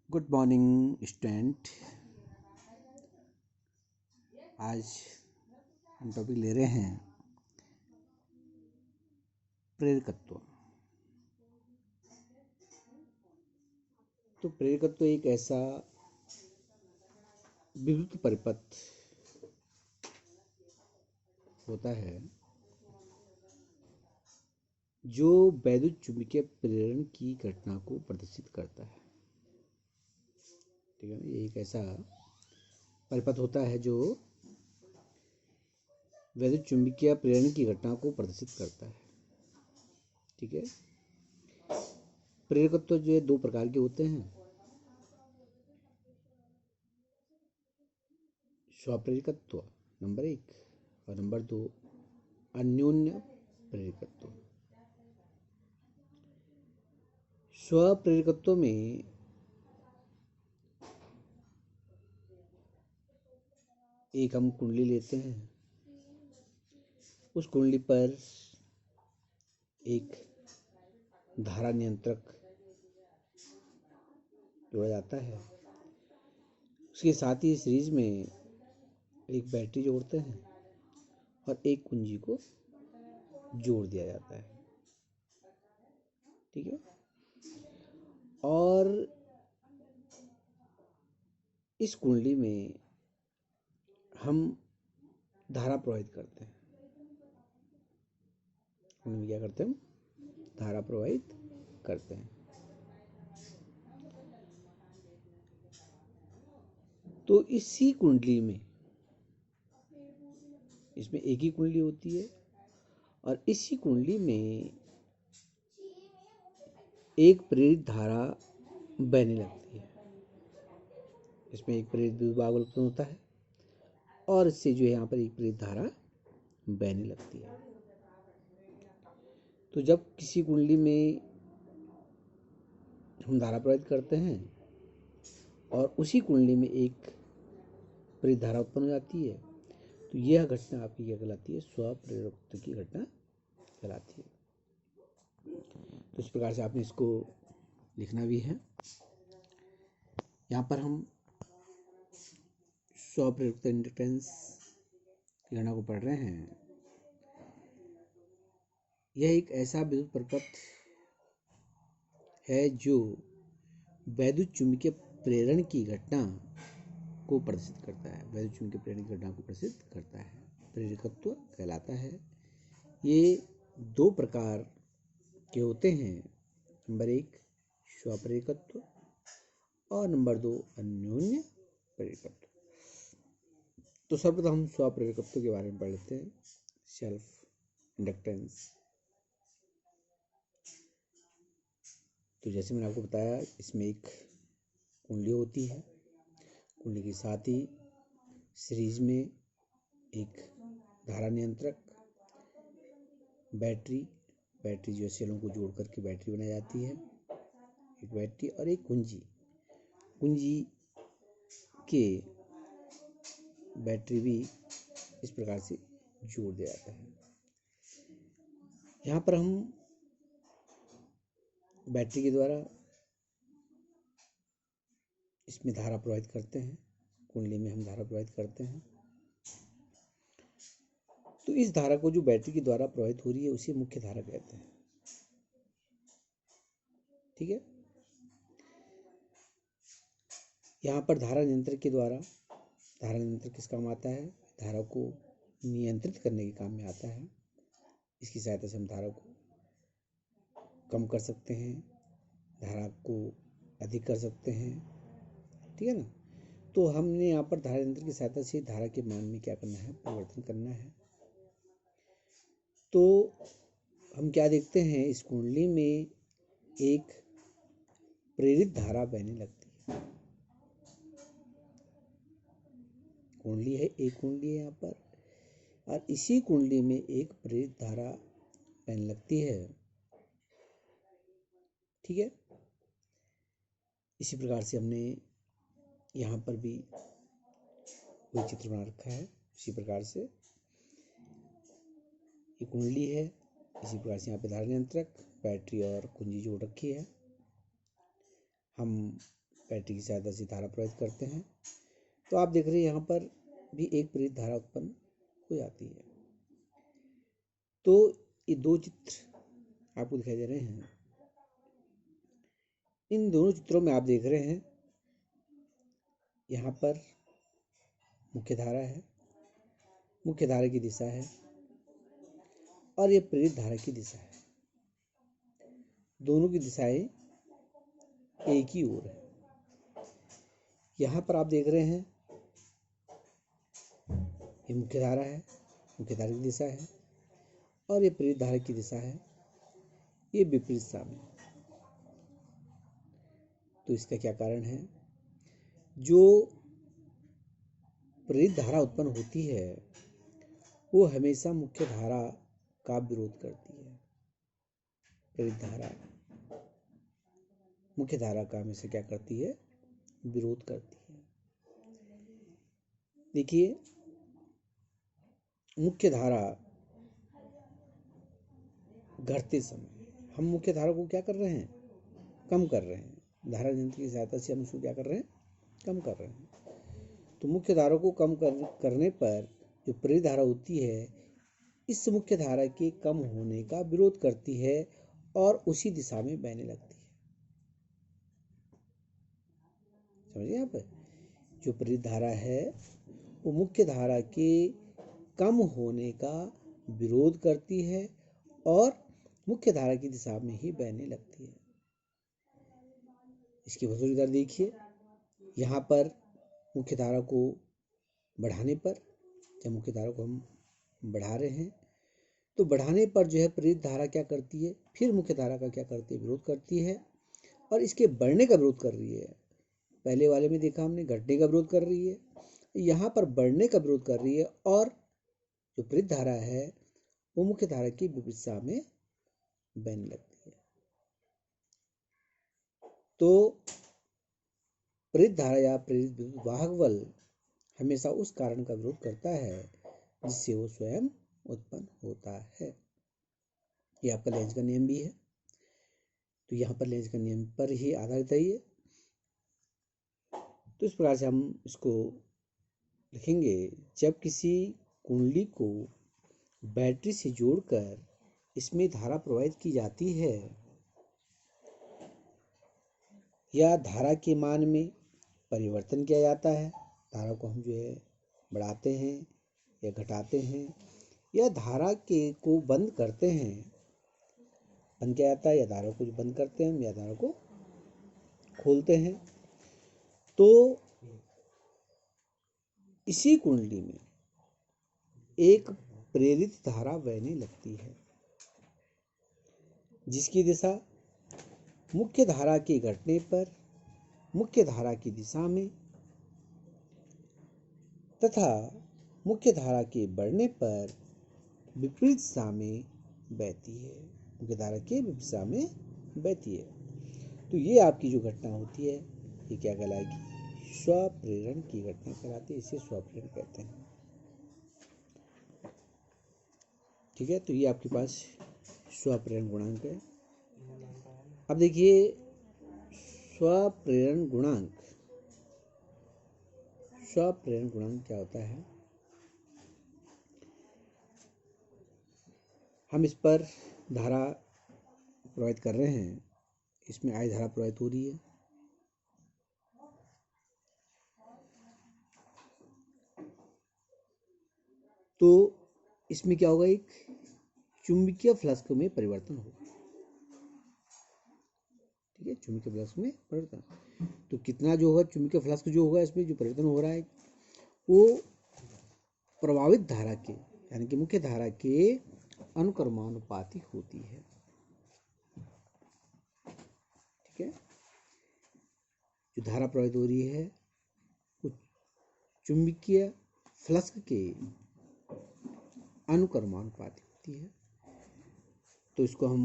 Good morning student. आज हम topic ले रहे हैं प्रेरकत्व। तो प्रेरकत्व एक ऐसा विद्युत परिपथ होता है जो वैद्युत चुंबकीय प्रेरण की घटना को प्रदर्शित करता है। ठीक है ना, ये एक ऐसा परिपथ होता है जो वैद्युत चुंबकीय प्रेरण की घटना को प्रदर्शित करता है। ठीक है, प्रेरकत्व जो है दो प्रकार के होते हैं, स्वप्रेरकत्व नंबर 1 और नंबर 2 अन्योन्य प्रेरकत्व। स्वप्रेरकत्व में एक हम कुंडली लेते हैं, उस कुंडली पर एक धारा नियंत्रक जोड़ा जाता है, उसके साथ ही सीरीज में एक बैटरी जोड़ते हैं और एक कुंजी को जोड़ दिया जाता है। ठीक है, और इस कुंडली में हम धारा प्रवाहित करते हैं। हम क्या करते हैं? धारा प्रवाहित करते हैं। तो इसी कुंडली में, इसमें एक ही कुंडली होती है और इसी कुंडली में एक प्रेरित धारा बहने लगती है। इसमें एक प्रेरित विद्युत वाहक उत्पन्न होता है और इससे जो है यहाँ पर एक प्रेरित धारा बहने लगती है। तो जब किसी कुंडली में हम धारा प्रवाहित करते हैं और उसी कुंडली में एक प्रेरित धारा उत्पन्न हो जाती है, तो यह घटना आपकी क्या कहलाती है? स्वप्रेरकत्व की घटना कहलाती है। तो इस प्रकार से आपने इसको लिखना भी है। यहाँ पर हम स्वप्रेरकत्व इंडक्टेंस की गणना को पढ़ रहे हैं। यह एक ऐसा विद्युत परिपथ है जो वैद्युत चुंबकीय प्रेरण की घटना को प्रदर्शित करता है। वैद्युत चुंबकीय प्रेरण की घटना को प्रदर्शित करता है, प्रेरकत्व कहलाता है। ये दो प्रकार के होते हैं, नंबर 1 स्वप्रेरकत्व और नंबर 2 अन्योन्य प्रेरकत्व। तो सर्वप्रथम हम स्वप्रेरकत्व के बारे में पढ़ लेते हैं, सेल्फ इंडक्टेंस। तो जैसे मैंने आपको बताया, इसमें एक कुंडली होती है, कुंडली के साथ ही सीरीज में एक धारा नियंत्रक, बैटरी जो सेलों को जोड़ करके बैटरी बनाई जाती है, एक बैटरी और एक कुंजी के बैटरी भी इस प्रकार से जोड़ दिया जाता है। यहाँ पर हम बैटरी के द्वारा इसमें धारा प्रवाहित करते हैं, कुंडली में हम धारा प्रवाहित करते हैं। तो इस धारा को जो बैटरी के द्वारा प्रवाहित हो रही है उसे मुख्य धारा कहते हैं। ठीक है, यहाँ पर धारा नियंत्रक के द्वारा, धारा नियंत्रक किस काम आता है? धारा को नियंत्रित करने के काम में आता है। इसकी सहायता से हम धारा को कम कर सकते हैं, धारा को अधिक कर सकते हैं। ठीक है ना। तो हमने यहाँ पर धारा नियंत्रक की सहायता से धारा के मान में क्या करना है? परिवर्तन करना है। तो हम क्या देखते हैं, इस कुंडली में एक प्रेरित धारा बहने लगती है। कुंडली है, एक कुंडली है यहाँ पर, और इसी कुंडली में एक प्रेरित धारा बहने लगती है। ठीक है, इसी प्रकार से हमने यहाँ पर भी कोई चित्र बना रखा है। इसी प्रकार से ये कुंडली है, इसी प्रकार से यहाँ पे धारा नियंत्रक, बैटरी और कुंजी जोड़ रखी है। हम बैटरी की सहायता से धारा प्रवाहित करते हैं। तो आप देख रहे हैं यहाँ पर भी एक प्रेरित धारा उत्पन्न हो जाती है। तो ये दो चित्र आपको दिखाई दे रहे हैं। इन दोनों चित्रों में आप देख रहे हैं यहाँ पर मुख्य धारा है, मुख्य धारा की दिशा है, और ये प्रेरित धारा की दिशा है। दोनों की दिशाएं एक ही ओर है। यहाँ पर आप देख रहे हैं ये मुख्य धारा है, मुख्य धारा की दिशा है, और ये प्रेरित धारा की दिशा है, ये विपरीत दिशा में। तो इसका क्या कारण है? जो प्रेरित धारा उत्पन्न होती है वो हमेशा मुख्य धारा का विरोध करती है। प्रेरित धारा मुख्य धारा का हमेशा क्या करती है? विरोध करती है। देखिए, मुख्य धारा घटते समय हम मुख्य धारा को क्या कर रहे हैं? कम कर रहे हैं। धारा यंत्र की सहायता से हम उसको क्या कर रहे हैं? कम कर रहे हैं। तो मुख्य धारा को कम करने पर जो प्रेरित धारा होती है इस मुख्य धारा के कम होने का विरोध करती है और उसी दिशा में बहने लगती है। समझिए, यहाँ पर जो प्रेरित धारा है वो मुख्य धारा के कम होने का विरोध करती है और मुख्य धारा की दिशा में ही बहने लगती है। इसकी वजह देखिए, यहाँ पर मुख्य धारा को बढ़ाने पर, जब मुख्य धारा को हम बढ़ा रहे हैं तो बढ़ाने पर जो है प्रेरित धारा क्या करती है? फिर मुख्य धारा का क्या करती है? विरोध करती है और इसके बढ़ने का विरोध कर रही है। पहले वाले में देखा हमने घटने का विरोध कर रही है, यहाँ पर बढ़ने का विरोध कर रही है और जो प्रेरित धारा है वो मुख्य धारा की विपरीत दिशा में बहने लगती है। तो प्रेरित धारा या प्रेरित विद्युत वाहक बल हमेशा उस कारण का विरोध करता है जिससे वो स्वयं उत्पन्न होता है। ये आपका लेंज का नियम भी है। तो यहाँ पर लेंज का नियम पर ही आधारित है ये। तो इस प्रकार से हम इसको लिखेंगे, जब किसी कुंडली को बैटरी से जोड़कर इसमें धारा प्रवाहित की जाती है या धारा के मान में परिवर्तन किया जाता है, धारा को हम जो है बढ़ाते हैं या घटाते हैं या धारा के को बंद करते हैं, बंद किया जाता है या धारा को बंद करते हैं या धारा को खोलते हैं, तो इसी कुंडली में एक प्रेरित धारा बहने लगती है जिसकी दिशा मुख्य धारा के घटने पर मुख्य धारा की दिशा में तथा मुख्य धारा के बढ़ने पर विपरीत दिशा में बहती है। मुख्य धारा के विपरीत दिशा में बहती है। तो ये आपकी जो घटना होती है ये क्या कहलाएगी? स्वप्रेरण की घटना कहलाती है। इसे स्वप्रेरण कहते हैं। ठीक है, तो ये आपके पास स्वप्रेरण गुणांक है। अब देखिए, स्वप्रेरण गुणांक क्या होता है? हम इस पर धारा प्रवाहित कर रहे हैं, इसमें I धारा प्रवाहित हो रही है, तो इसमें क्या होगा? एक चुंबकीय फ्लक्स में परिवर्तन होगा। ठीक है, चुंबकीय फ्लक्स में परिवर्तन। तो कितना जो होगा चुंबकीय फ्लक्स जो होगा, इसमें जो परिवर्तन हो रहा है वो प्रभावित धारा के यानी कि मुख्य धारा के अनुक्रमानुपाती होती है। ठीक है, जो धारा प्रवाहित हो रही है वो चुंबकीय फ्लक्स के अनुक्रमानुपाती होती है। तो इसको हम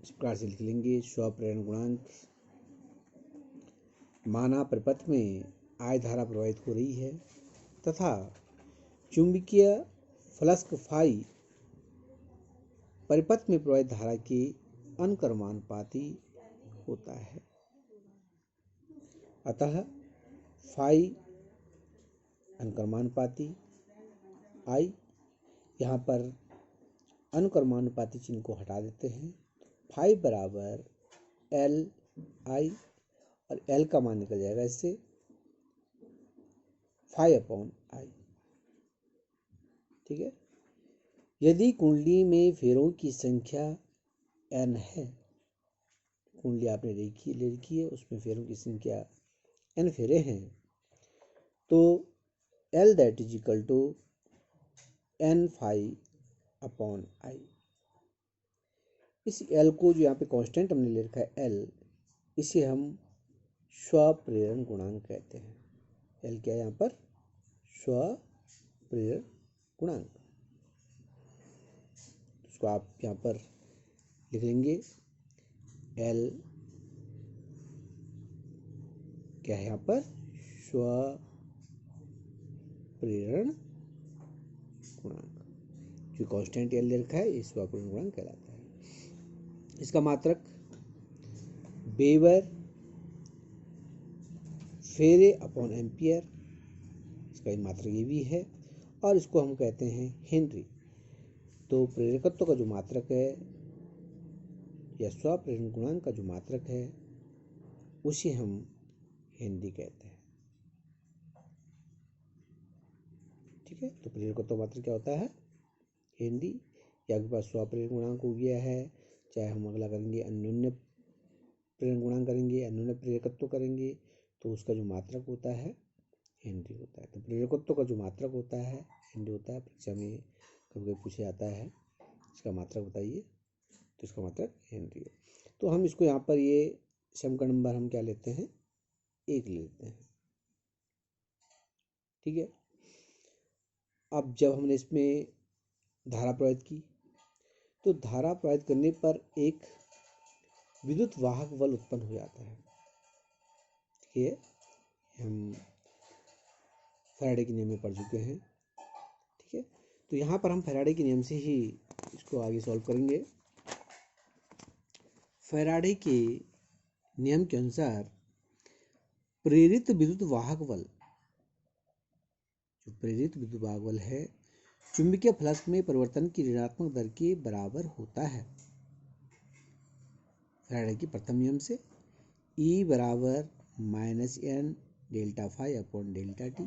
इस प्रकार से लिख लेंगे, स्वप्रेरण गुणांक माना परिपथ में I धारा प्रवाहित हो रही है तथा चुंबकीय फ्लक्स फाई परिपथ में प्रवाहित धारा के अनुक्रमानुपाती होता है। अतः फाई अनुक्रमानुपाती आई, यहाँ पर अनुक्रमानुपाती चिन्ह को हटा देते हैं, फाई बराबर एल आई, और एल का मान निकल जाएगा इससे फाई अपॉन आई। ठीक है, यदि कुंडली में फेरों की संख्या n है, कुंडली आपने ले रखी है, उसमें फेरों की संख्या n फेरे हैं, तो L that is equal to n phi upon I. इस L को जो यहाँ पे कांस्टेंट हमने ले रखा है L, इसे हम स्वप्रेरण गुणांक कहते हैं। L क्या है यहाँ पर? स्वप्रेरण गुणांक। उसको आप यहाँ पर लिख लेंगे, L क्या है यहाँ पर? स्वप्रेरण गुणांक। जो कांस्टेंट L ले रखा है, ये स्वप्रेरण गुणांक कहलाता है। इसका मात्रक वेबर फेरे अपॉन एम्पियर, इसका मात्रक ये भी है, और इसको हम कहते हैं हेनरी। तो प्रेरकत्व का जो मात्रक है या स्वप्रेरण गुणांक का जो मात्रक है, उसे हम हेनरी कहते हैं। ठीक है, तो प्रेरकत्व मात्रक क्या होता है? हेनरी। या आपके पास स्वप्रेरण गुणांक हो गया है, चाहे हम अगला करेंगे अन्योन्य प्रेरण गुणांक करेंगे, अन्योन्य प्रेरकत्व करेंगे, तो उसका जो मात्रक होता है हेनरी होता है। तो प्रेरकत्व का जो मात्रक होता है हेनरी होता है। परीक्षा में कभी कभी पूछे जाता है इसका मात्रक बताइए, तो इसका मात्रक हेनरी है। तो हम इसको यहाँ पर ये समीकरण नंबर हम क्या लेते हैं? 1 लेते हैं। ठीक है, अब जब हमने इसमें धारा प्रवाहित की, तो धारा प्रवाहित करने पर एक विद्युत वाहक बल उत्पन्न हो जाता है। ठीक है, हम फैराडे के नियम में पढ़ चुके हैं। ठीक है, तो यहाँ पर हम फैराडे के नियम से ही इसको आगे सॉल्व करेंगे। फैराडे के नियम के अनुसार प्रेरित विद्युत वाहक बल, जो प्रेरित विद्युत वाहक बल है, चुंबकीय फ्लक्स में परिवर्तन की ऋणात्मक दर के बराबर होता है। फैराडे के प्रथम नियम से E बराबर minus N delta phi upon delta T,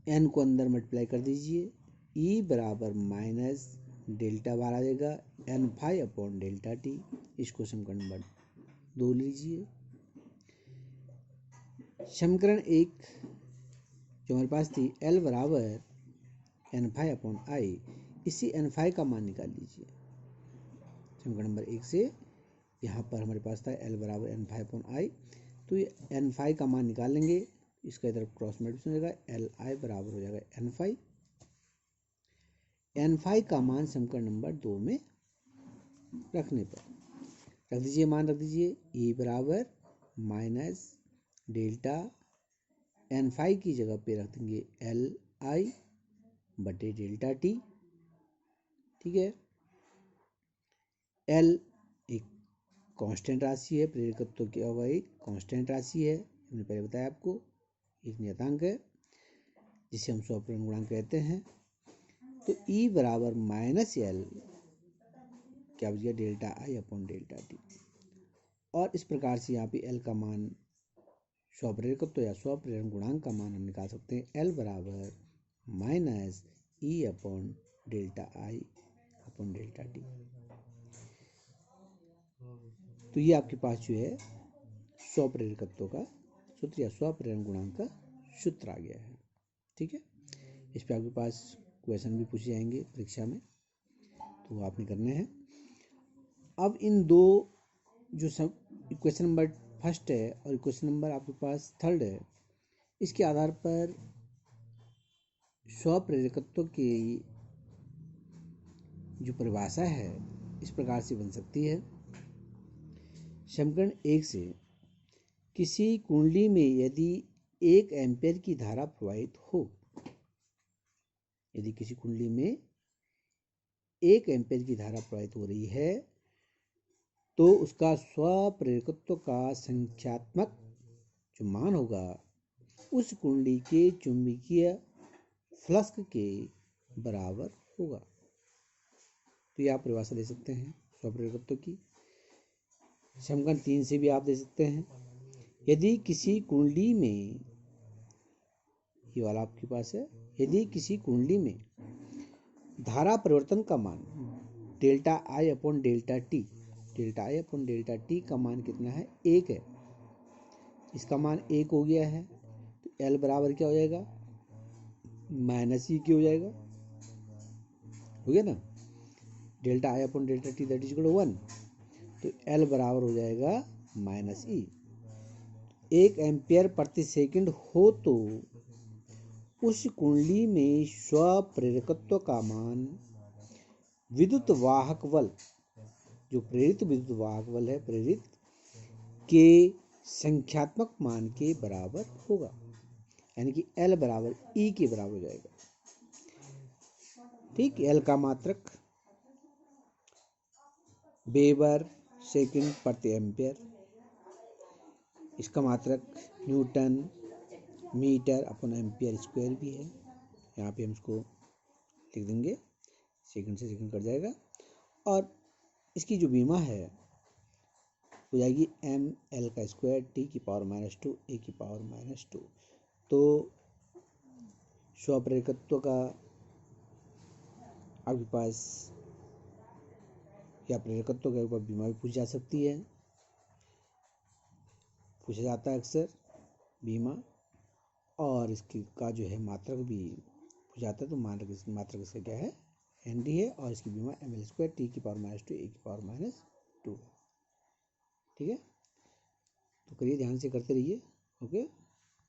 N को अंदर मल्टीप्लाई कर दीजिए, E बराबर माइनस डेल्टा बार आ जाएगा N phi upon delta T. इसको समीकरण नंबर 2 लीजिए। समीकरण 1 जो हमारे पास थी, L बराबर एन फाई अपॉन आई, इसी एन फाई का मान निकाल लीजिए। समीकरण नंबर 1 से यहाँ पर हमारे पास था L बराबर एन फाई अपॉन आई, तो ये एन फाई का मान निकाल लेंगे, इसका इधर क्रॉस मल्टीप्लिकेशन हो जाएगा, एल आई बराबर हो जाएगा एन फाई। एन फाई का मान समीकरण नंबर 2 में रखने पर रख दीजिए, मान रख दीजिए E बराबर माइनस डेल्टा एन फाई की जगह पे रख देंगे एल आई बटे डेल्टा टी। ठीक है, एल एक कांस्टेंट राशि है, प्रेरकत्व क्या होगा? एक कांस्टेंट राशि है, हमने पहले बताया आपको, एक नियतांक है जिसे हम स्वप्रेरण गुणांक कहते हैं। तो E बराबर माइनस एल क्या बच गया? Delta I upon delta T. और इस प्रकार से यहाँ पे L का मान स्वप्रेरकत्व या स्वप्रेरण गुणांक का मान हम निकाल सकते हैं, L बराबर minus E upon delta I upon delta T. तो ये आपके पास जो है स्वप्रेरकत्व का सूत्र या स्वप्रेरण गुणांक का सूत्र आ गया है। ठीक है, इस पे आपके पास क्वेश्चन भी पूछे जाएंगे परीक्षा में, तो वो आपने करने हैं। अब इन दो जो सब क्वेश्चन नंबर फर्स्ट है और क्वेश्चन नंबर आपके पास थर्ड है, इसके आधार पर स्वप्रेरकत्व की जो परिभाषा है इस प्रकार से बन सकती है। समीकरण 1 से किसी कुंडली में यदि 1 एम्पीयर की धारा प्रवाहित हो, यदि किसी कुंडली में 1 एम्पीयर की धारा प्रवाहित हो रही है, तो उसका स्वप्रेरकत्व का संख्यात्मक जो मान होगा उस कुंडली के चुंबकीय फ्लक्स के बराबर होगा। तो ये आप परिभाषा दे सकते हैं स्वप्रेरकत्व की। समीकरण 3 से भी आप दे सकते हैं, यदि किसी कुंडली में, ये वाला आपके पास है, यदि किसी कुंडली में धारा परिवर्तन का मान delta I upon delta T का मान कितना है, 1 है। इसका मान 1 हो गया है तो L बराबर क्या हो जाएगा, -E की हो जाएगा, हो गया ना। Delta I upon delta T that is equal to 1, तो L बराबर हो जाएगा -E। 1 एम्पियर प्रति सेकंड हो तो उस कुंडली में स्वप्रेरकत्व का मान विद्युत वाहक बल, जो प्रेरित विद्युत वाहक बल है प्रेरित, के संख्यात्मक मान के बराबर होगा, यानी कि L बराबर E के बराबर हो जाएगा। ठीक, L का मात्रक वेबर सेकंड प्रति एम्पियर, इसका मात्रक newton metre upon ampere square भी है। यहाँ पे हम इसको लिख देंगे, सेकंड से सेकंड कट जाएगा। और इसकी जो बीमा है हो जाएगी ml का स्क्वायर t की पावर -2 a की पावर -2। तो स्वप्रेरकत्व का आपके पास या प्रेरकत्व के ऊपर बीमा भी पूछी जा सकती है, पूछा जाता है अक्सर बीमा। और इसकी का जो है मात्रक भी पूछा जाता है, तो मात्रक इसका क्या है, हेनरी है, और इसकी बीमा ml स्क्वायर t की पावर -2 a की पावर -2। ठीक है, तो करिए, ध्यान से करते रहिए। ओके।